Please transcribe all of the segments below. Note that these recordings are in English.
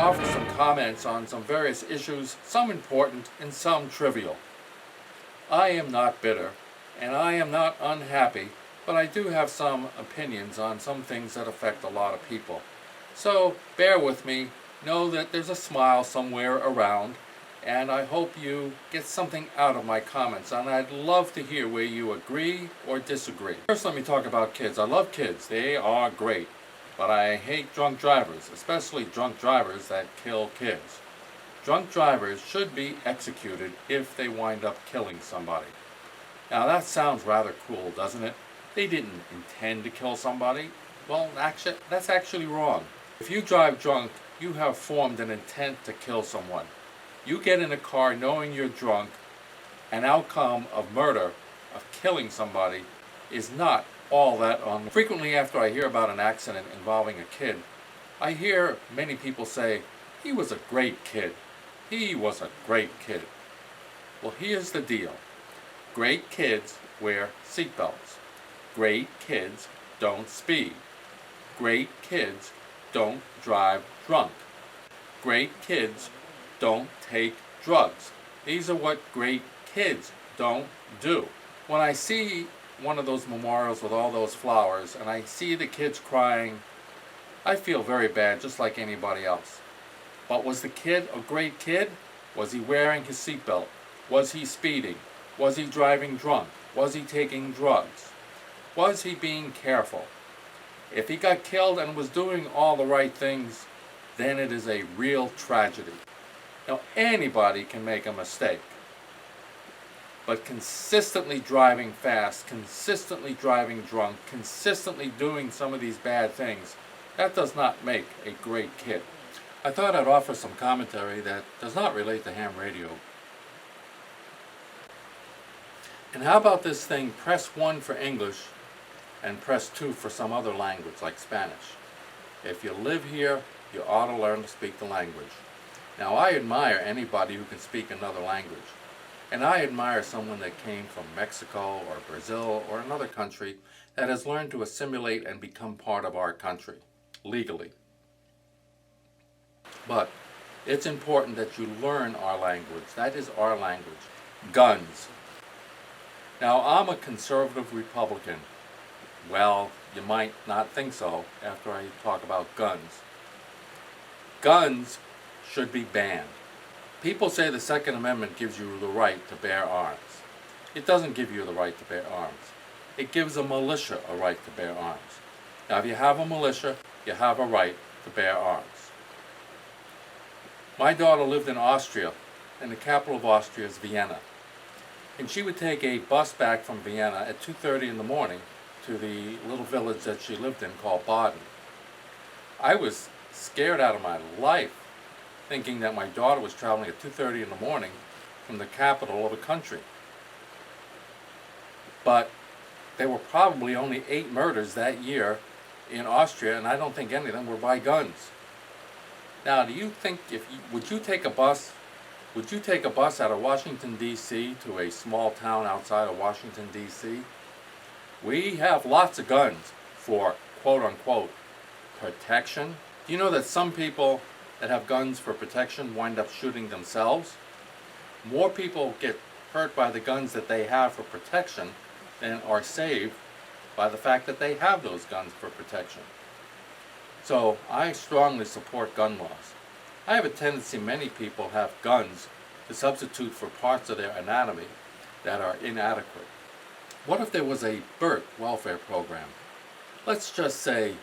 offer some comments on some various issues, some important and some trivial. I am not bitter, and I am not unhappy, but I do have some opinions on some things that affect a lot of people. So bear with me, know that there's a smile somewhere around, and I hope you get something out of my comments, and I'd love to hear where you agree or disagree. First, let me talk about kids. I love kids, they are great, but I hate drunk drivers, especially drunk drivers that kill kids. Drunk drivers should be executed if they wind up killing somebody. Now that sounds rather cruel, doesn't it? They didn't intend to kill somebody. Well, actually, that's actually wrong. If you drive drunk, you have formed an intent to kill someone. You get in a car knowing you're drunk, an outcome of murder, of killing somebody, is not all that unlikely. Frequently after I hear about an accident involving a kid, I hear many people say, "He was a great kid. He was a great kid." Well, here's the deal. Great kids wear seatbelts. Great kids don't speed. Great kids don't drive drunk. Great kids don't take drugs. These are what great kids don't do. When I see one of those memorials with all those flowers and I see the kids crying, I feel very bad, just like anybody else. But was the kid a great kid? Was he wearing his seatbelt? Was he speeding? Was he driving drunk? Was he taking drugs? Was he being careful? If he got killed and was doing all the right things, then it is a real tragedy. Now, anybody can make a mistake, but consistently driving fast, consistently driving drunk, consistently doing some of these bad things, that does not make a great kid. I thought I'd offer some commentary that does not relate to ham radio. And how about this thing, press 1 for English and press 2 for some other language like Spanish. If you live here, you ought to learn to speak the language. Now, I admire anybody who can speak another language. And I admire someone that came from Mexico or Brazil or another country that has learned to assimilate and become part of our country, legally. But it's important that you learn our language. That is our language. Guns. Now, I'm a conservative Republican. Well, you might not think so after I talk about guns. Guns should be banned. People say the Second Amendment gives you the right to bear arms. It doesn't give you the right to bear arms. It gives a militia a right to bear arms. Now, if you have a militia, you have a right to bear arms. My daughter lived in Austria, and the capital of Austria is Vienna. And she would take a bus back from Vienna at 2:30 in the morning to the little village that she lived in called Baden. I was scared out of my life thinking that my daughter was traveling at 2:30 in the morning from the capital of a country. But there were probably only 8 murders that year in Austria, and I don't think any of them were by guns. Now, do you think, would you take a bus out of Washington, D.C. to a small town outside of Washington, D.C.? We have lots of guns for quote-unquote protection. Do you know that some people that have guns for protection wind up shooting themselves? More people get hurt by the guns that they have for protection than are saved by the fact that they have those guns for protection. So I strongly support gun laws. I have a tendency, many people have guns to substitute for parts of their anatomy that are inadequate. What if there was a birth welfare program? Let's just say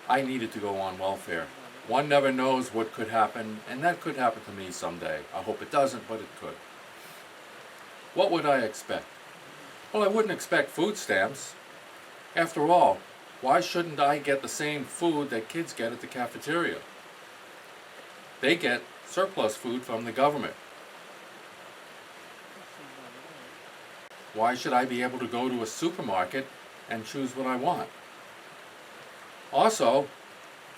I needed to go on welfare. One never knows what could happen, and that could happen to me someday. I hope it doesn't, but it could. What would I expect? Well, I wouldn't expect food stamps. After all, why shouldn't I get the same food that kids get at the cafeteria? They get surplus food from the government. Why should I be able to go to a supermarket and choose what I want? Also,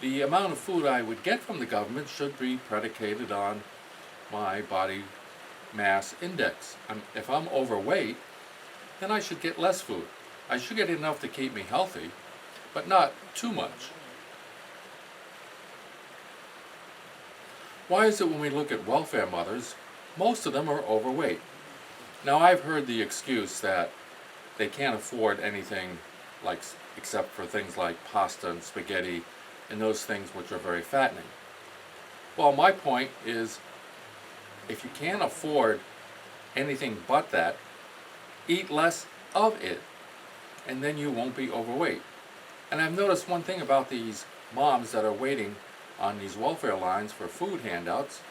the amount of food I would get from the government should be predicated on my body mass index. If I'm overweight, then I should get less food. I should get enough to keep me healthy, but not too much. Why is it when we look at welfare mothers, most of them are overweight? Now, I've heard the excuse that they can't afford anything like except for things like pasta and spaghetti and those things which are very fattening. Well, my point is, if you can't afford anything but that, eat less of it, and then you won't be overweight. And I've noticed one thing about these moms that are waiting on these welfare lines for food handouts.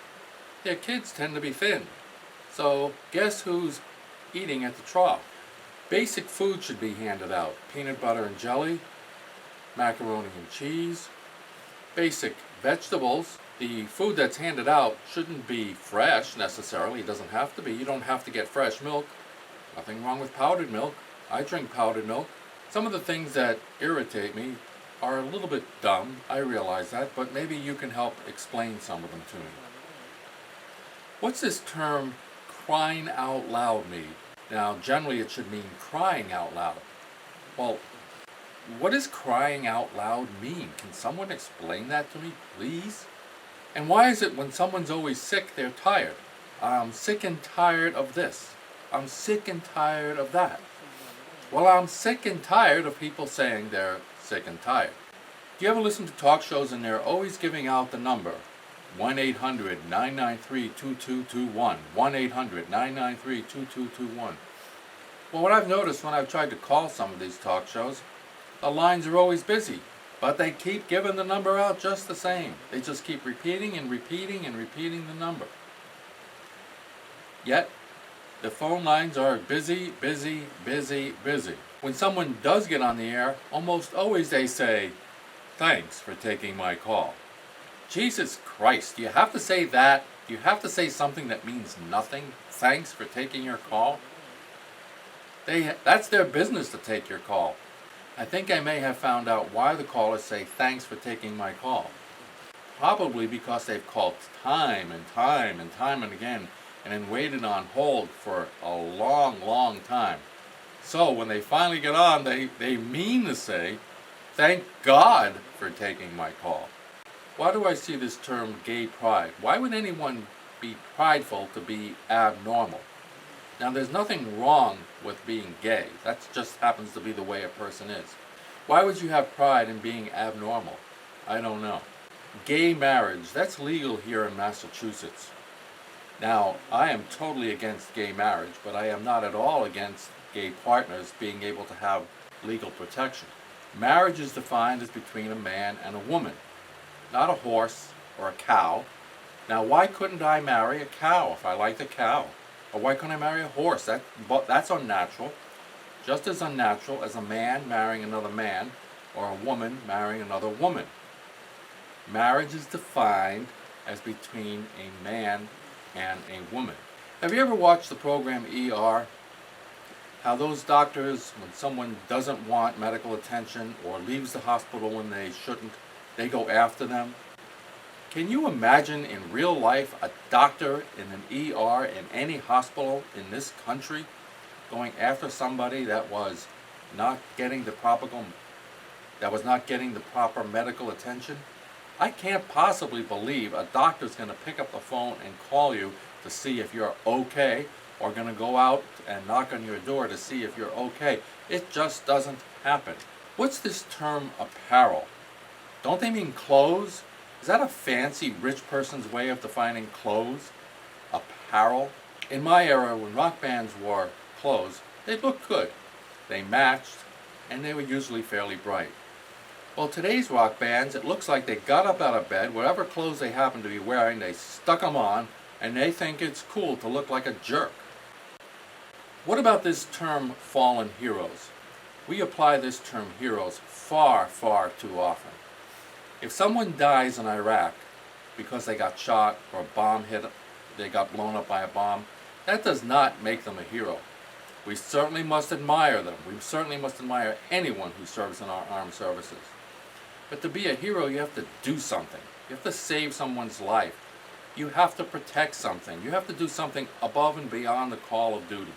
Their kids tend to be thin. So guess who's eating at the trough? Basic food should be handed out. Peanut butter and jelly, macaroni and cheese, basic vegetables. The food that's handed out shouldn't be fresh necessarily. It doesn't have to be. You don't have to get fresh milk. Nothing wrong with powdered milk. I drink powdered milk. Some of the things that irritate me are a little bit dumb, I realize that, but maybe you can help explain some of them to me. What's this term crying out loud mean? Now, generally it should mean crying out loud. Well, what does crying out loud mean? Can someone explain that to me, please? And why is it when someone's always sick, they're tired? I'm sick and tired of this. I'm sick and tired of that. Well, I'm sick and tired of people saying they're sick and tired. Do you ever listen to talk shows and they're always giving out the number 1-800-993-2221, 1-800-993-2221? Well, what I've noticed when I've tried to call some of these talk shows, the lines are always busy, but they keep giving the number out just the same. They just keep repeating and repeating and repeating the number. Yet, the phone lines are busy, busy, busy, busy. When someone does get on the air, almost always they say, "Thanks for taking my call." Jesus Christ, do you have to say that? Do you have to say something that means nothing? Thanks for taking your call? That's their business to take your call. I think I may have found out why the callers say thanks for taking my call. Probably because they've called time and time and time and again and then waited on hold for a long, long time. So when they finally get on, they mean to say, "Thank God for taking my call." Why do I see this term gay pride? Why would anyone be prideful to be abnormal? Now, there's nothing wrong with being gay. That just happens to be the way a person is. Why would you have pride in being abnormal? I don't know. Gay marriage, that's legal here in Massachusetts. Now, I am totally against gay marriage, but I am not at all against gay partners being able to have legal protection. Marriage is defined as between a man and a woman, not a horse or a cow. Now, why couldn't I marry a cow if I liked a cow? Or why couldn't I marry a horse? That's unnatural. Just as unnatural as a man marrying another man or a woman marrying another woman. Marriage is defined as between a man and a woman. Have you ever watched the program ER? How those doctors, when someone doesn't want medical attention or leaves the hospital when they shouldn't, they go after them? Can you imagine in real life a doctor in an ER in any hospital in this country going after somebody that was not getting the proper medical attention? I can't possibly believe a doctor's going to pick up the phone and call you to see if you're okay, or going to go out and knock on your door to see if you're okay. It just doesn't happen. What's this term apparel? Don't they mean clothes? Is that a fancy rich person's way of defining clothes? Apparel? In my era, when rock bands wore clothes, they looked good. They matched, and they were usually fairly bright. Well, today's rock bands, it looks like they got up out of bed, whatever clothes they happen to be wearing, they stuck them on, and they think it's cool to look like a jerk. What about this term fallen heroes? We apply this term heroes far, far too often. If someone dies in Iraq because they got shot or a bomb hit, they got blown up by a bomb, that does not make them a hero. We certainly must admire them. We certainly must admire anyone who serves in our armed services. But to be a hero, you have to do something. You have to save someone's life. You have to protect something. You have to do something above and beyond the call of duty.